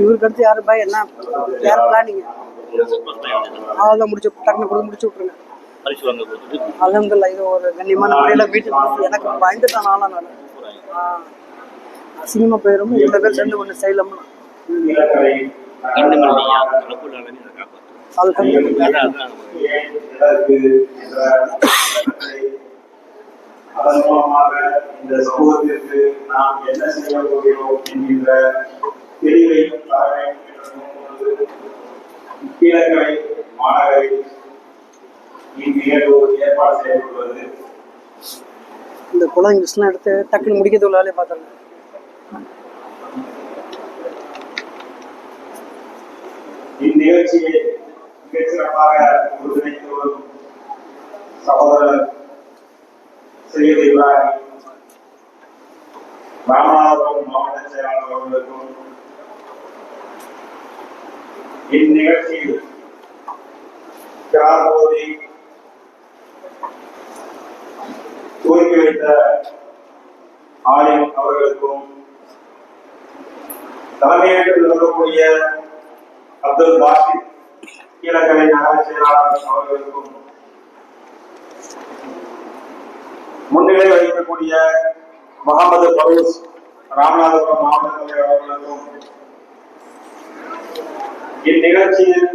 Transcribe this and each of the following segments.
இவருக்கு அடுத்து யாரு பாய் என்ன யார் பிளானிங்? அவ்வளோதான் முடிச்சு டக்குனு கொடுத்து முடிச்சு விட்ருங்க. அலமதுல்லா இது ஒரு கண்ணியமான முறையில் வீட்டுக்கு எனக்கு பயந்துட்டான் நாளா நான் சினிமா போயிடும் இவ்வளோ பேர் சேர்ந்து ஒன்று செய்யலாம்னா அதன் மூலமாக இந்த சமூகத்திற்கு நாம் என்ன செய்ய போகிறோம் என்கின்ற தெளிவையும் தர வேண்டும் என்ற கீழக்கரை மாநகரில் இந்நிகழ்வு ஏற்பாடு செய்யப்படுவது. இந்த குளம் இங்கிலீஷ்லாம் எடுத்து டக்குன்னு முடிக்கிறது உள்ளாலே பார்த்தாங்க. இந்நிகழ்ச்சியை மிக சிறப்பாக ஒருங்கிணைத்து வரும் சகோதரர் சையத் இப்ராஹிம் ராமநாதபுரம் மாவட்ட செயலாளர் அவர்களுக்கும் இந்நிகழ்ச்சியில் பகுதி துவக்கி வைத்த ஆலிம் அவர்களுக்கும் தலைமையேற்று நடக்கக்கூடிய அப்துல் பாசித் கீழக்கரை நகர செயலாளர் அவர்களுக்கும் முன்னிலை வகிக்கக்கூடிய முகமது பரூஸ் ராமநாதபுரம் மாவட்ட தலைவர் அவர்களுக்கும் இந்நிகழ்ச்சியில்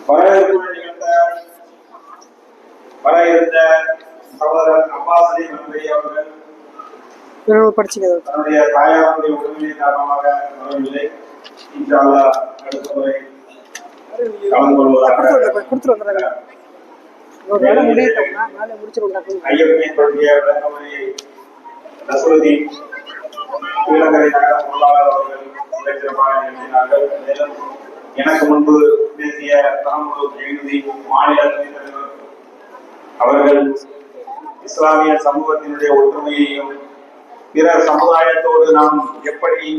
வர இருந்த சகோதரர் அப்பாஸ் அலி மன்வரி அவர்கள் தன்னுடைய தாயாருடைய உதவியை காரணமாக வரவில்லை. இன்ஷா அல்லாஹ் அடுத்த முறை கலந்து கொள்வதாக ஐயப்பனுடைய விளக்கமணியை நசுருதீன் கீழக்கரை நகர பொருளாளர் அவர்கள் சிறப்பாக எழுதினார்கள். மேலும் எனக்கு முன்பு பேசிய தகவல் எழுதி மாநில தலைவர் அவர்கள் இஸ்லாமிய சமூகத்தினுடைய ஒற்றுமையையும் பிற சமுதாயத்தோடு நாம் எப்படி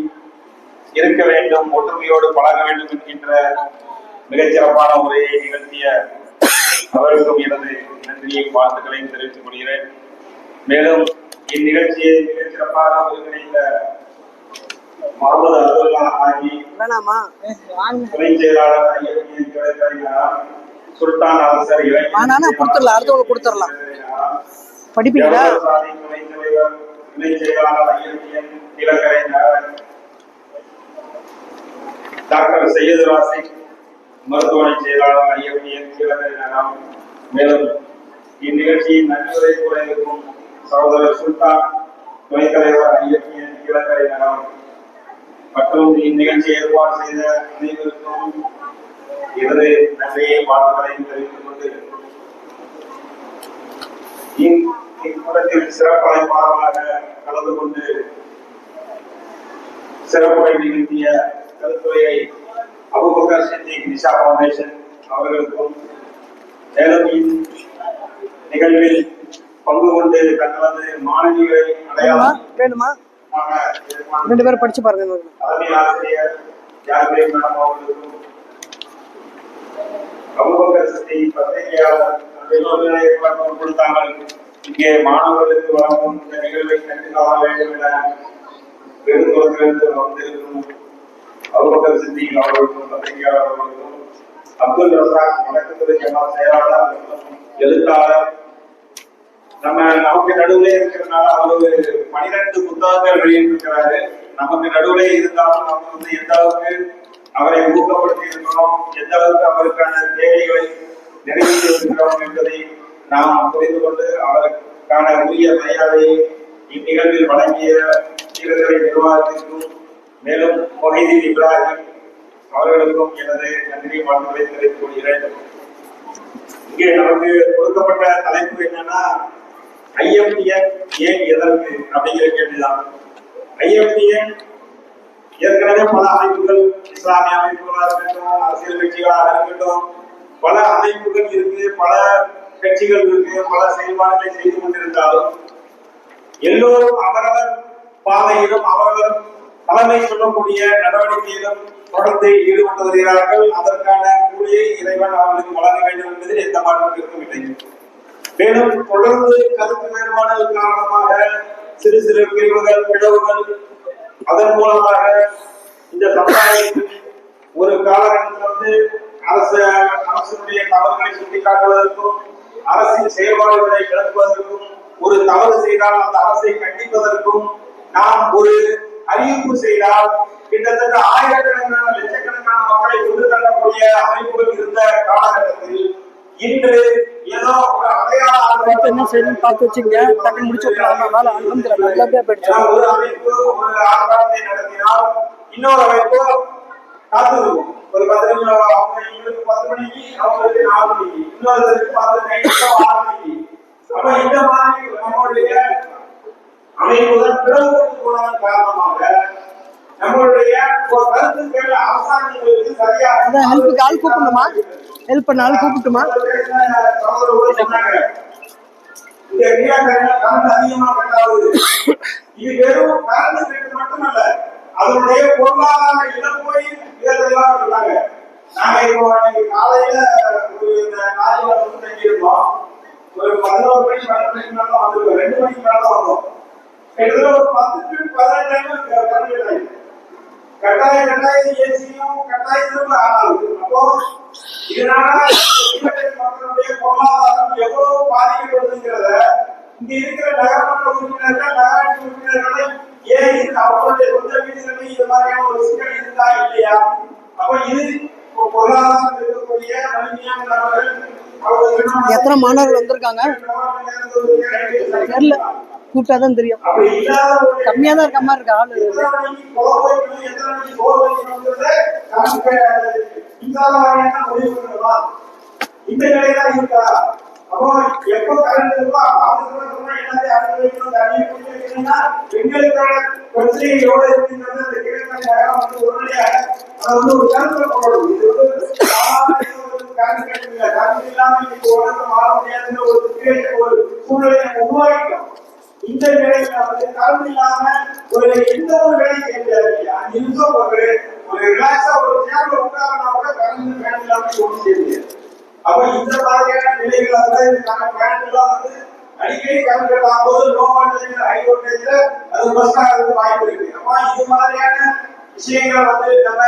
இருக்க வேண்டும், ஒற்றுமையோடு பழக வேண்டும் என்கின்ற மிகச்சிறப்பான உரையை நிகழ்த்திய அவருக்கும் எனது நன்றியை வாழ்த்துக்களையும் தெரிவித்துக் கொள்கிறேன். மேலும் இந்நிகழ்ச்சியை மிகச் சிறப்பாக ஒருங்கிணைந்த முகமது அப்துல்லா ஆகி துணை செயலாளர் சுல்தான் அரசர் படிப்பீங்களா துணை செயலாளர் ஐயப்பியன் கீழக்கரை டாக்டர் சையது ராசி மருத்துவமனை செயலாளர் ஐயப்பியன் கீழக்கரை நகரம். மேலும் இந்நிகழ்ச்சியின் நன்றியுரை கூட இருக்கும் சகோதரர் சுல்தான் துணைத் தலைவர் ஐயப்பியன் கீழக்கரை நகரம் மற்றும் இந்நிகழ்ச்சியை ஏற்பாடு செய்த அனைவருக்கும் எனது நன்றியை வாழ்த்துக்களையும் தெரிவித்துக் கொண்டு இக்கூட்டத்தில் சிறப்பு அழைப்பாளராக கலந்து கொண்டு சிறப்புரை நிகழ்த்திய கருத்துரையை அபூபக்கர் சித்திக் நிஷா ஃபவுண்டேஷன் அவர்களுக்கும் மேலும் நிகழ்வில் பங்கு கொண்டு தங்களது மாணவிகளை அடையாளம் வேணுமா 2 பேரும் படிச்சு பாருங்க. தலைமை ஆசிரியர் யாருமே மேடம் அவர்களுக்கும் அபூபக்கர் சித்திக் பத்திரிகையாளர் கொடுத்தாங்கள். இங்கே மாணவர்களுக்கு வழங்கும் இந்த நிகழ்வை கண்டு காண வேண்டும் என பெருந்தோற்றிலிருந்து வந்திருக்கும் அபூபக்கர் சித்திக் அவர்களுக்கும் பத்திரிகையாளர் அவர்களுக்கும் அப்துல் ரசாக் வணக்கத்துறை செயலாளர் எழுத்தாளர் நமக்கு நடுவுலே இருக்கிறதுனால அவரு 12 புத்தகங்கள் வெளியிட்டிருக்கிறாரு. நமக்கு நடுவுலே இருந்தாலும் நம்ம எந்த அளவுக்கு அவரை ஊக்கப்படுத்தி இருக்கிறோம், எந்த அளவுக்கு அவருக்கான தேவைகளை நிறைவேற்றி இருக்கிறோம் என்பதை நாம் புரிந்து கொண்டு அவருக்கான உரிய மரியாதையை இந்நிகழ்வில் வழங்கிய கீழக்கரை நிர்வாகத்திற்கும் மேலும் மொஹிதீன் இப்ராஹிம் அவர்களுக்கும் எனது நன்றி வாழ்த்துக்களை தெரிவித்துக் கொள்கிறேன். இங்கே நமக்கு கொடுக்கப்பட்ட தலைப்பு என்னன்னா ஐஎம்டிஎன் ஏன் எதற்கு அப்படிங்கிற கேள்விதான். ஐஎம்டிஎன் ஏற்கனவே பல அமைப்புகள், இஸ்லாமிய அமைப்புகளாக இருக்கட்டும், அரசியல் கட்சிகளாக இருக்கட்டும், பல அமைப்புகள் இருக்கு, பல கட்சிகள் இருக்கு, பல செயல்பாடுகளை செய்து கொண்டிருந்தாலும் எல்லோரும் அவரவர் பாதையிலும் அவரவர் தலைமை சொல்லக்கூடிய நடவடிக்கையிலும் தொடர்ந்து ஈடுபட்டு வருகிறார்கள். அதற்கான கூலியை இறைவன் அவர்களுக்கு வழங்க வேண்டும் என்பதில் எந்த மாற்றத்திற்கும் இல்லை. மேலும் தொடர்ந்து கருத்து வேறுபாடுகள் காரணமாக சிறு சிறு பிரிவுகள், பிளவுகள் அதன் மூலமாக இந்த சமுதாயத்தில் ஒரு காலகட்டத்தில் அரசுடைய தவறுகளை சுட்டிக்காட்டுவதற்கும் அரசின் செயல்பாடுகளை விளக்குவதற்கும் ஒரு தவறு செய்தால் அந்த அரசை கண்டிப்பதற்கும் நாம் ஒரு அறிவிப்பு செய்தால் கிட்டத்தட்ட ஆயிரக்கணக்கான லட்சக்கணக்கான மக்களை கொண்டு தள்ளக்கூடிய அமைப்புகள் இருந்த காலகட்டத்தில் இன்று ஏதோ ஒரு என்ன செய்யணும் பார்த்து வச்சுங்க, டக்குனு முடிச்சு விட்டுலாம். ஒரு அமைப்பு ஒரு ஆர்ப்பாட்டத்தை நடத்தினால் இன்னொரு அமைப்பு காத்திருக்கும். ஒரு 10 நிமிஷம் அவங்க இவங்களுக்கு 10 மணிக்கு அவங்களுக்கு 4 மணிக்கு இன்னொருத்தருக்கு 10 6 மணிக்கு. அப்ப இந்த மாதிரி நம்மளுடைய அமைப்புகள் பிளவுபட்டு போனதன் காரணமாக நம்மளுடைய கருத்துக்கள் அரசாங்கங்களுக்கு சரியாக ஹெல்ப்புக்கு ஆள் கூப்பிடணுமா? ஹெல்ப் பண்ண ஆள் கூப்பிட்டுமா? இந்த கரண்ட் அதிகமா கட்டாவது இது வெறும் கரண்ட் கட்டு மட்டுமல்ல, அதனுடைய பொருளாதார இழப்பை இதெல்லாம் சொன்னாங்க. நாங்க இப்போ காலையில வந்து தங்கியிருந்தோம். ஒரு 11 மணி 12 மணிக்கு மேல வந்திருக்கோம். 2 மணிக்கு மேல வந்தோம். கிட்டத்தட்ட ஒரு 10 to 15 டைம் கரண்ட் கட்டாயம் ஏசியும் கட்டாயம் ஆகாது. அப்போ இதனால மக்களுடைய பொருளாதாரம் எவ்வளவு பாதிக்கப்படுதுங்கிறத இங்க இருக்கிற நகரமன்ற உறுப்பினர்கள் நகராட்சி உறுப்பினர்களை ஏன் அவர்களுடைய சொந்த வீடுகளில் இது மாதிரியான ஒரு சிக்கல் இருக்கா இல்லையா? அப்ப இது பொருளாதாரம் இருக்கக்கூடிய வலிமையான நபர்கள் எத்தனை மாணவர்கள் வந்திருக்காங்க தெரியல, கூப்பிட்டாதான் தெரியும். கம்மியா தான் இருக்க மாதிரி இருக்கு ஆளு. இந்த நிலையெல்லாம் இருக்கா? அப்போ எப்போ கரண்ட் இருக்கோ பெண்களுக்கான பிரச்சனை எவ்வளவு இருக்குங்கிறது அந்த கிழக்கு வந்து உடனடியாக அதை வந்து ஒரு கருத்துல போடணும். இது வந்து கரண்ட் இல்லாம இன்னைக்கு உலகம் வாழ முடியாதுன்ற ஒரு சூழ்நிலை நம்ம உருவாக்கிட்டோம். இந்த நிலையில வந்து கரண்ட் இல்லாம ஒரு எந்த ஒரு வேலையும் செய்ய முடியாது. 5 நிமிஷம் ஒரு ரிலாக்ஸா ஒரு சேர்ல உட்கார்ந்தா கூட கரண்ட் ஃபேன் இல்லாம ஒன்றும் செய்ய முடியாது. அப்ப இந்த மாதிரியான நிலைகள் வந்து ஃபேன் எல்லாம் வந்து அடிக்கடி கரண்ட் கட் ஆகும்போது லோ வோல்டேஜ் ஹை வோல்டேஜ்ல அது பஸ்ட் ஆகிறதுக்கு வாய்ப்பு இருக்கு. அப்ப இது மாதிரியான விஷயங்களை வந்து நம்ம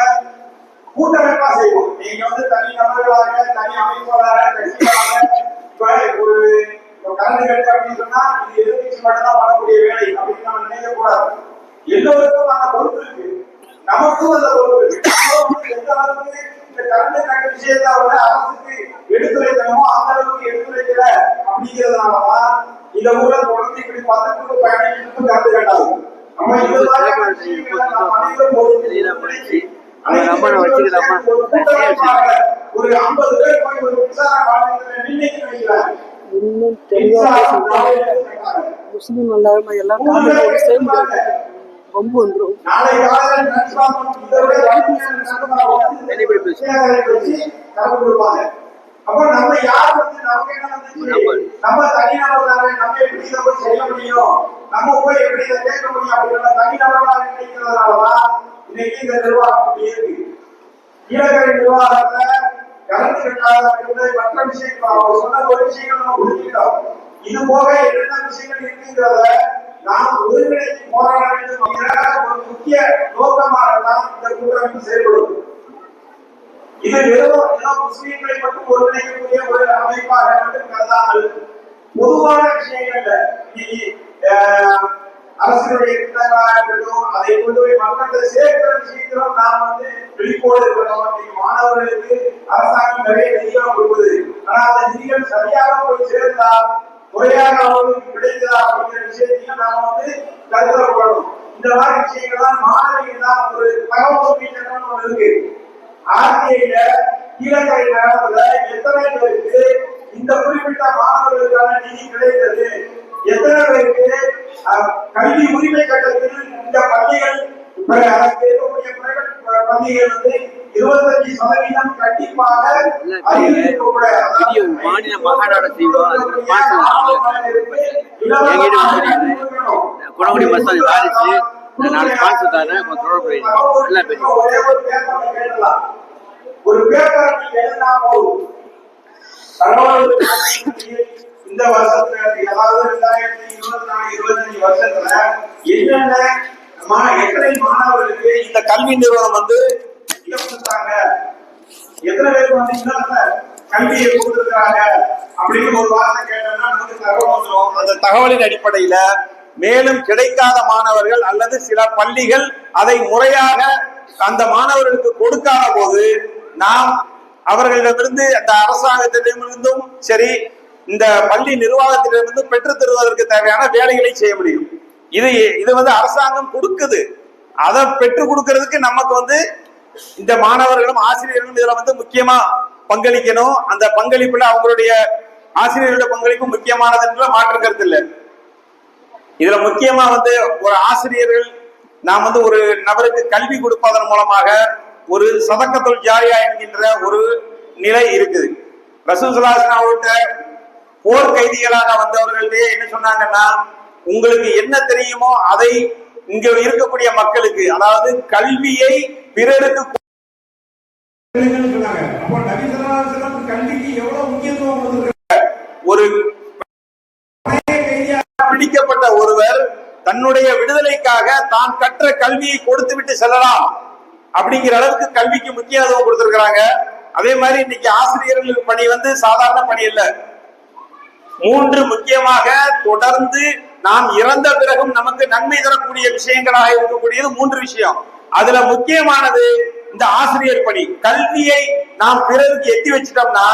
கூட்டமைப்பா செய்வோம். நீங்க வந்து தனி நபர்களாக தனி அமைப்பாளராக கட்சிகளாக இப்ப ஒரு கரண்ட் கட் அப்படின்னு சொன்னா இது எதிர்கட்சி மட்டும்தான் பண்ணக்கூடிய வேலை அப்படின்னு நம்ம நினைக்க கூடாது. எல்லோருக்கும் அந்த பொறுப்பு இருக்கு, நமக்கும் அந்த பொறுப்பு இருக்கு. எந்த அளவுக்கு இந்த கரண்ட் கட் விஷயத்தை விட அரசுக்கு எடுத்துரைக்கணுமோ அந்த அளவுக்கு எடுத்துரைக்கல அப்படிங்கிறதுனாலதான் இந்த ஊரை தொடர்ந்து இப்படி 10 பயணிகளுக்கு கரண்ட் கட் ஆகும். நம்ம இந்த மாதிரி விஷயங்களை நம்ம அனைவரும் ஒரு 50 பேர் போய் ஒரு மின்சார வாரியத்தில் நிர்ணயிக்க வைக்கிறாங்க. இன்னும் தெளிவா முஸ்லீம் அல்லாம எல்லாம் ரொம்ப வந்துடும். அப்ப நம்ம யார் வந்து நமக்கு என்ன வந்து நம்ம தனிநபர்களாக நம்ம எப்படி இதை போய் செய்ய முடியும், நம்ம போய் எப்படி இதை கேட்க முடியும் அப்படின்ற தனிநபர்களாக நினைக்கிறதுனாலதான் இன்னைக்கு இந்த நிர்வாகம் அப்படி இருக்கு. கீழக்கரை நிர்வாகத்துல கலந்து கட்டாத மற்ற விஷயங்கள் அவங்க சொன்ன ஒரு விஷயங்கள் நம்ம புரிஞ்சுக்கிட்டோம். இது போக என்னென்ன விஷயங்கள் இருக்குங்கிறத நாம் ஒருங்கிணைத்து போராட வேண்டும் அப்படிங்கிற ஒரு முக்கிய நோக்கமாகத்தான் இந்த கூட்டமைப்பு செயல்படும். இது வெறும் முஸ்லீம்களை மட்டும் ஒருங்கிணைக்கக்கூடிய ஒரு அமைப்பாக மட்டும் கருதாமல் பொதுவான விஷயங்கள்ல அரசுடைய திட்டங்களாக இருக்கட்டும் அதை கொண்டு போய் மக்கள் சேர்க்கிற விஷயத்திலும் நாம் வந்து விழிப்போடு இருக்கணும். இன்னைக்கு மாணவர்களுக்கு அரசாங்கம் நிறைய நிதியம் கொடுக்குது, ஆனா அந்த நிதியம் சரியாக போய் சேர்ந்தா முறையாக அவர்களுக்கு கிடைக்குதா அப்படிங்கிற விஷயத்தையும் நாம வந்து கருத்துல கொள்ளணும். இந்த மாதிரி விஷயங்கள்லாம் மாணவிகள் தான் ஒரு தகவல் சட்டம் ஒன்று இருக்கு. ஆர்டிஐல கீழக்கரை நகரத்துல எத்தனை பேருக்கு இந்த குறிப்பிட்ட மாணவர்களுக்கான நிதி கிடைத்தது, எத்தனை பேருக்கு கல்வி உரிமை சட்டத்தில் இந்த பள்ளிகள் இருக்கக்கூடிய பள்ளிகள் வந்து 25% கண்டிப்பாக மாநில மகாநாடு குணகுடி மசாலி வாரிசு நாலு ஸ்பான்சர் தரேன், எல்லாம் பேசுவோம். ஒரு பேப்பர் நீங்க எழுதினா போதும். இந்த வருஷத்துல அதாவது 2024-25 வருஷத்துல என்னென்ன எத்தனை மாணவர்களுக்கு இந்த கல்வி நிறுவனம் வந்து இதை கொடுத்தாங்க, எத்தனை பேருக்கு வந்து இந்த கல்வியை கொடுத்திருக்காங்க அப்படின்னு ஒரு வார்த்தை கேட்டோம்னா நமக்கு தகவல் வந்துடும். அந்த தகவலின் அடிப்படையில மேலும் கிடைக்காத மாணவர்கள் அல்லது சில பள்ளிகள் அதை முறையாக அந்த மாணவர்களுக்கு கொடுக்காத போது நாம் அவர்களிடமிருந்து அந்த அரசாங்கத்திடமிருந்தும் சரி இந்த பள்ளி நிர்வாகத்திடமிருந்து பெற்றுத் தருவதற்கு தேவையான வேலைகளை செய்ய முடியும். இது வந்து அரசாங்கம் கொடுக்குது, அதை பெற்றுக் கொடுக்கறதுக்கு நமக்கு வந்து இந்த மாணவர்களும் ஆசிரியர்களும் இதுல வந்து முக்கியமா பங்களிக்கணும். அந்த பங்களிப்புல அவங்களுடைய ஆசிரியர்களுடைய பங்களிப்பு முக்கியமானது என்று மாற்று கருத்து இல்லை. இதுல முக்கியமா வந்து ஒரு ஆசிரியர்கள் நாம் வந்து ஒரு நபருக்கு கல்வி கொடுப்பதன் மூலமாக ஒரு சதக்கத்துல் ஜாரியா என்கின்ற ஒரு நிலை இருக்குது. ரசூல் ஸல்லல்லாஹு அலைஹி வஸல்லம் அவர்கிட்ட போர் கைதிகளாக வந்தவர்களே என்ன சொன்னாங்கன்னா, உங்களுக்கு என்ன தெரியுமோ அதை இங்க இருக்கக்கூடிய மக்களுக்கு, அதாவது கல்வியை பிறருக்கு ஒரு பிடிக்கப்பட்ட ஒருவர் தன்னுடைய விடுதலைக்காக தான் கற்ற கல்வியை கொடுத்து விட்டு செல்லலாம் அப்படிங்கிற அளவுக்கு கல்விக்கு முக்கியத்துவம் கொடுத்திருக்கிறாங்க. அதே மாதிரி இன்னைக்கு ஆசிரியர்கள் பணி வந்து சாதாரண பணி இல்ல. 3 முக்கியமாக தொடர்ந்து நாம் இறந்த பிறகும் நமக்கு நன்மை தரக்கூடிய விஷயங்களாக இருக்கக்கூடியது 3 விஷயம். அதுல முக்கியமானது இந்த ஆசிரியர் பணி. கல்வியை நாம் பிறருக்கு எத்தி வச்சிட்டோம்னா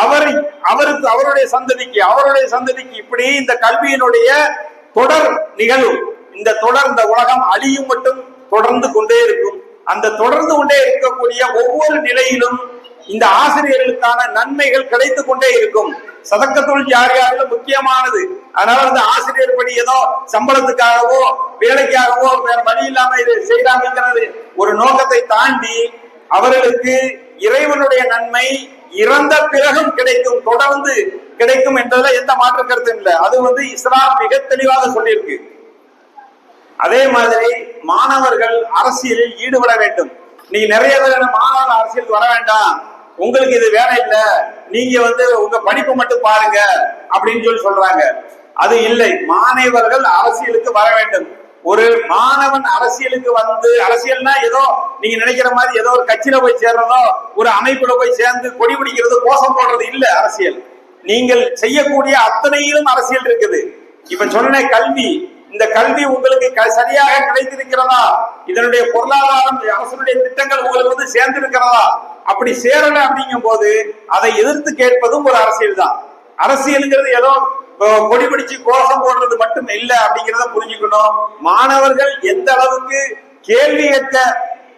அவருக்கு அவருடைய சந்ததிக்கு இப்படி இந்த கல்வியினுடைய தொடர் நிகழும். இந்த உலகம் அழியும் மட்டும் தொடர்ந்து கொண்டே இருக்கும். அந்த தொடர்ந்து கொண்டே இருக்கக்கூடிய ஒவ்வொரு நிலையிலும் இந்த ஆசிரியர்களுக்கான நன்மைகள் கிடைத்து கொண்டே இருக்கும். சதக்கத்துல் ஜாரியாவில முக்கியமானது. அதனால இந்த ஆசிரியர் பணி ஏதோ சம்பளத்துக்காகவோ வேலைக்காகவோ வேற வழி இல்லாம இது செய்யறாங்கிறது ஒரு நோக்கத்தை தாண்டி அவர்களுக்கு இறைவனுடைய நன்மை இறந்த பிறகும் கிடைக்கும், தொடர்ந்து கிடைக்கும் என்பதுல எந்த மாற்று கருத்தும் இல்லை. அது வந்து இஸ்லாம் மிக தெளிவாக சொல்லியிருக்கு. அதே மாதிரி மாணவர்கள் அரசியலில் ஈடுபட வேண்டும். நீங்க நிறைய பேர் மாணவர்கள் அரசியலுக்கு வர வேண்டாம், உங்களுக்கு இது வேலை இல்ல, நீங்க வந்து உங்க படிப்பு மட்டும் பாருங்க அப்படின்னு சொல்றாங்க. அது இல்லை. மாணவர்கள் அரசியலுக்கு வர வேண்டும். ஒரு மாணவன் அரசியலுக்கு வந்து, அரசியல்னா ஏதோ நீங்க நினைக்கிற மாதிரி ஏதோ ஒரு கட்சியில போய் சேர்றதோ ஒரு அமைப்புல போய் சேர்ந்து கொடி பிடிக்கிறது கோஷம் போடுறது இல்ல அரசியல். நீங்கள் செய்யக்கூடிய அத்தனையிலும் அரசியல் இருக்குது. இப்ப சொன்ன கல்வி, இந்த கல்வி உங்களுக்கு சரியாக கிடைத்திருக்கிறதா, இதனுடைய பொருளாதாரம் அரசுடைய திட்டங்கள் உங்களுக்கு வந்து சேர்ந்திருக்கிறதா, அப்படி சேரல அப்படிங்கும் போது அதை எதிர்த்து கேட்பதும் ஒரு அரசியல் தான். அரசியலுங்கிறது ஏதோ கொடி பிடிச்சு கோஷம் போடுறது மட்டும் இல்லை அப்படிங்கிறத புரிஞ்சுக்கணும். மாணவர்கள் எந்த அளவுக்கு கேள்வி கேட்க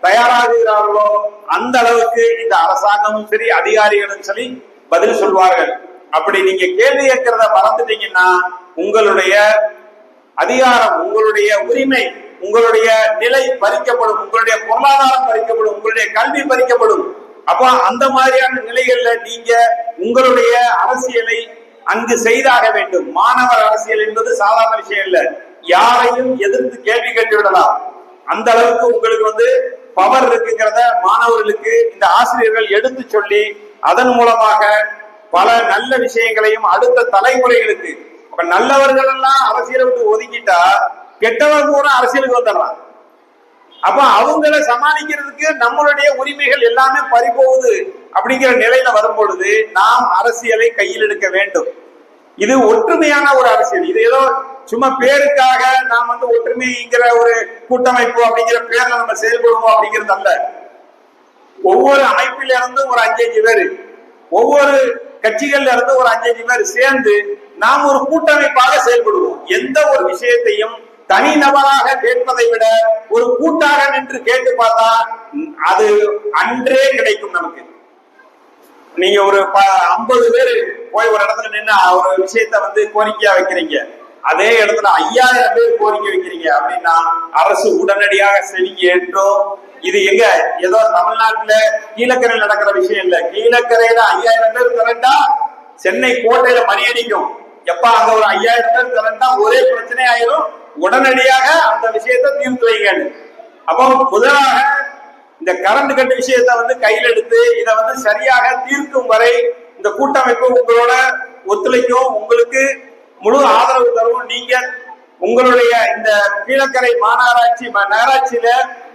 தயாராகிறார்களோ அந்த அளவுக்கு இந்த அரசாங்கமும் சரி அதிகாரிகளும் சரி பதில் சொல்வார்கள். அப்படி நீங்க கேள்வி கேட்கிறத மறந்துட்டீங்கன்னா உங்களுடைய அதிகாரம், உங்களுடைய உரிமை, உங்களுடைய நிலை பறிக்கப்படும், உங்களுடைய பொருளாதாரம் பறிக்கப்படும், உங்களுடைய கல்வி பறிக்கப்படும். அப்ப அந்த மாதிரியான நிலைகள்ல நீங்க உங்களுடைய அரசியலை அங்கு செய்தாக வேண்டும். மாணவர் அரசியல் என்பது சாதாரண விஷயம் இல்ல. யாரையும் எதிர்த்து கேள்வி கேட்டு விடலாம். அந்த அளவுக்கு உங்களுக்கு வந்து பவர் இருக்குங்கிறத மாணவர்களுக்கு இந்த ஆசிரியர்கள் எடுத்து சொல்லி அதன் மூலமாக பல நல்ல விஷயங்களையும் அடுத்த தலைமுறைகளுக்கு, இப்ப நல்லவர்கள் எல்லாம் அரசியலை விட்டு ஒதுக்கிட்டா கெட்டவங்க கூட அரசியலுக்கு வந்துடலாம். அப்ப அவங்களை சமாளிக்கிறதுக்கு நம்மளுடைய உரிமைகள் எல்லாமே பறிபோகுது அப்படிங்கிற நிலையில வரும் பொழுது நாம் அரசியலை கையில் எடுக்க வேண்டும். இது ஒற்றுமையான ஒரு அரசியல். இது ஏதோ சும்மா பேருக்காக நாம் வந்து ஒற்றுமைங்கிற ஒரு கூட்டமைப்பு அப்படிங்கிற பேர்ல நம்ம செயல்படுவோம் அப்படிங்கிறது அல்ல. ஒவ்வொரு அமைப்பில இருந்து ஒரு 5-5 பேர், ஒவ்வொரு கட்சிகள்ல இருந்து ஒரு 5-5 பேர் சேர்ந்து நாம் ஒரு கூட்டமைப்பாக செயல்படுவோம். எந்த ஒரு விஷயத்தையும் தனிநபராக கேட்பதை விட ஒரு கூட்டாக நின்று கேட்டு பார்த்தா அது அன்றே கிடைக்கும் நமக்கு. நீங்க ஒரு 50 பேர் போய் ஒரு இடத்துல நின்று ஒரு விஷயத்த வந்து கோரிக்கையா வைக்கிறீங்க, அதே இடத்துல 5000 பேர் கோரிக்கை வைக்கிறீங்க அப்படின்னா அரசு உடனடியாக செவிக்கு ஏற்றும். இது எங்க ஏதோ தமிழ்நாட்டுல கீழக்கரையில் நடக்கிற விஷயம் இல்ல. கீழக்கரையில 5000 பேர் திரண்டா சென்னை கோட்டையில மணி அடிக்கும். எப்ப அங்க ஒரு 5000 பேர் திரண்டா ஒரே பிரச்சனை ஆயிரும், உடனடியாக அந்த விஷயத்தை தீர்த்து வைங்க. அப்போ முதலாக இந்த கரண்ட் கட்டு விஷயத்த வந்து கையில் எடுத்து இதை வந்து சரியாக தீர்க்கும் வரை இந்த கூட்டமைப்பு உங்களோட ஒத்துழைக்கும், உங்களுக்கு முழு ஆதரவு தரும். நீங்க உங்களுடைய இந்த கீழக்கரை மாநகராட்சி நகராட்சியில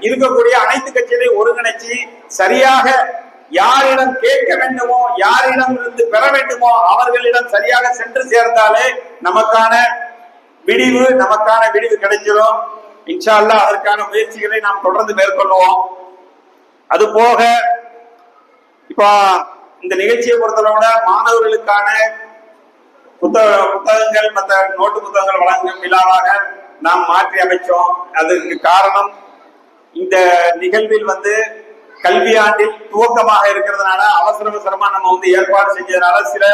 இருக்கக்கூடிய அனைத்து கட்சிகளையும் ஒருங்கிணைச்சு சரியாக யாரிடம் கேட்க வேண்டுமோ, யாரிடம் இருந்து பெற வேண்டுமோ அவர்களிடம் சரியாக சென்று சேர்ந்தாலே நமக்கான விடிவு கிடைச்சிடும். இன்ஷா அல்லாஹ் அதற்கான முயற்சிகளை நாம் தொடர்ந்து மேற்கொள்வோம். அது போக இப்ப இந்த நிகழ்ச்சியை பொறுத்தளவுல மாணவர்களுக்கான புத்தகங்கள் மற்ற நோட்டு புத்தகங்கள் வழங்கும் விழாவாக நாம் மாற்றி அமைச்சோம். அதற்கு காரணம் இந்த நிகழ்வில் கல்வியாண்டில் துவக்கமாக இருக்கிறதுனால அவசரமா நம்ம ஏற்பாடு செஞ்சதுனால சில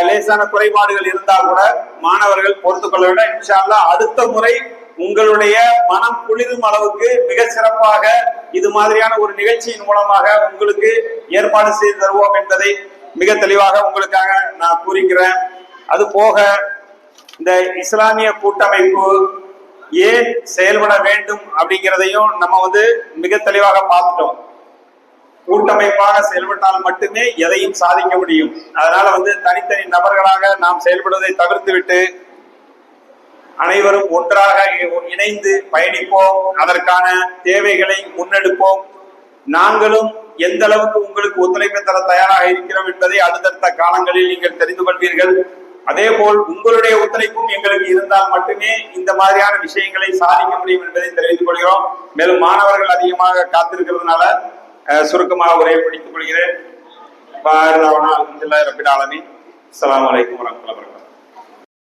லேசான குறைபாடுகள் இருந்தா கூட மாணவர்கள் பொறுத்துக் கொள்ள வேண்டும். இன்ஷா அல்லாஹ் அடுத்த முறை உங்களுடைய மனம் குளிரும் அளவுக்கு மிக சிறப்பாக இது மாதிரியான ஒரு நிகழ்ச்சியின் மூலமாக உங்களுக்கு ஏற்பாடு செய்து தருவோம் என்பதை மிக தெளிவாக உங்களுக்காக நான் கூறுகிறேன். அது போக இந்த இஸ்லாமிய கூட்டமைப்பு ஏன் செயல்பட வேண்டும் அப்படிங்கிறதையும் நம்ம மிக தெளிவாக பார்த்துட்டோம். கூட்டமைப்பாக செயல்பட்டால் மட்டுமே எதையும் சாதிக்க முடியும். அதனால தனித்தனி நபர்களாக நாம் செயல்படுவதை தவிர்த்து விட்டு அனைவரும் ஒன்றாக இணைந்து பயணிப்போம். அதற்கான தேவைகளை முன்னெடுப்போம். நாங்களும் எந்த அளவுக்கு உங்களுக்கு ஒத்துழைப்பு தர தயாராக இருக்கிறோம் என்பதை அடுத்தடுத்த காலங்களில் நீங்கள் தெரிந்து கொள்வீர்கள். அதே போல் உங்களுடைய ஒத்துழைப்பும் எங்களுக்கு இருந்தால் மட்டுமே இந்த மாதிரியான விஷயங்களை சாதிக்க முடியும் என்பதை தெரிவித்துக் கொள்கிறோம். மேலும் மாணவர்கள் அதிகமாக காத்திருக்கிறதுனால சுருக்கமாக உரையை பிடித்துக் கொள்கிறேன். அஸ்ஸலாமு அலைக்கும் வரஹ்மத்துல்லாஹி வபரகாத்துஹு.